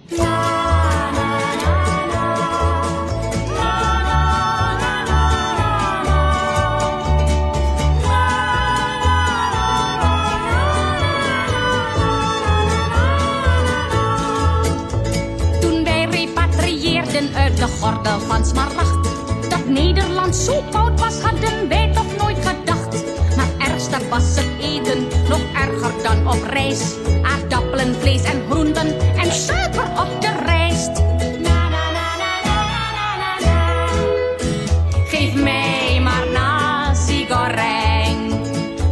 Toen wij repatrieerden uit de gordel van Smaragd, dat Nederland zo koud was, hadden wij toch nooit gedacht. Maar ergste was het eten, nog erger dan op reis. Aardappelen, vlees en groenten en suiker op de rijst. Geef mij maar nasi goreng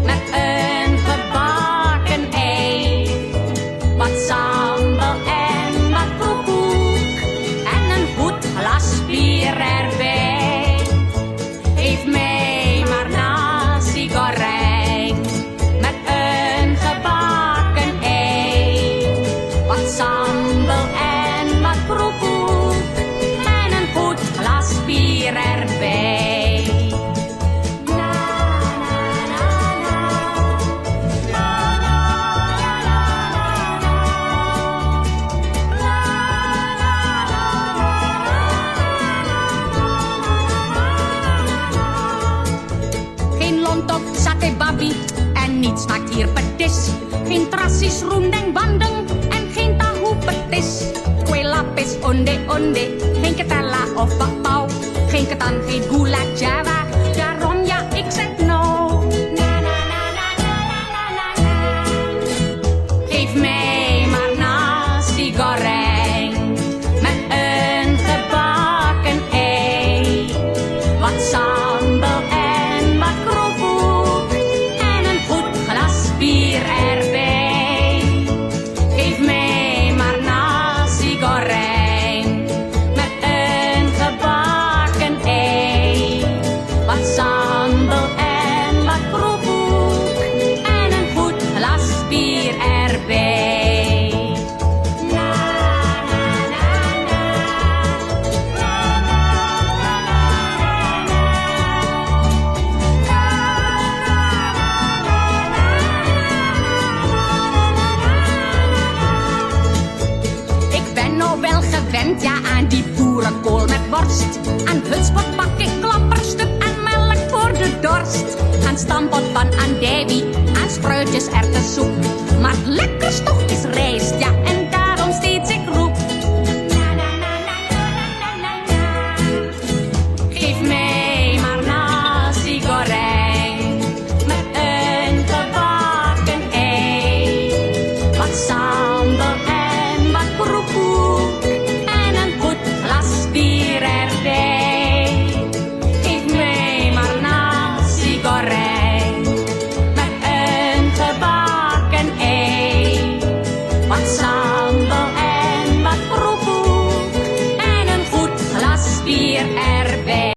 met een gebakken ei, wat sambal en wat kroekoek en een goed glas bier erbij. Geef mij maar nasi goreng met een gebakken ei, wat sambal en wat kroekoek en een goed glas bier erbij. Geen lont of sate babi en niets smaakt hier petis. Geen trassis, roendeng, bandeng en geen tahu petis. Kue lapis, onde onde, geen ketela of bakpau. Geen ketan, geen gulak Java, daarom ja, ik zeg no. Geef mij maar nasi goreng met een gebakken ei, wat sambal en wat kroekoek en een goed glas bier erbij. Geef mij maar nasi goreng met een gebakken ei, wat sambal en wat kroekoek en een goed glas bier erbij. Ik ben nou wel gewend, ja, aan die boerenkool met worst, aan hutspot, bakken, klapperstuk en melk voor de dorst, aan stampot van andijvie, aan spruitjes, erwtensoep. Maar het lekkerst toch is rijst, ja, en daarom steeds ik roep. Geef mij maar nasi goreng met een gebakken ei, wat sambal en wat kroekoek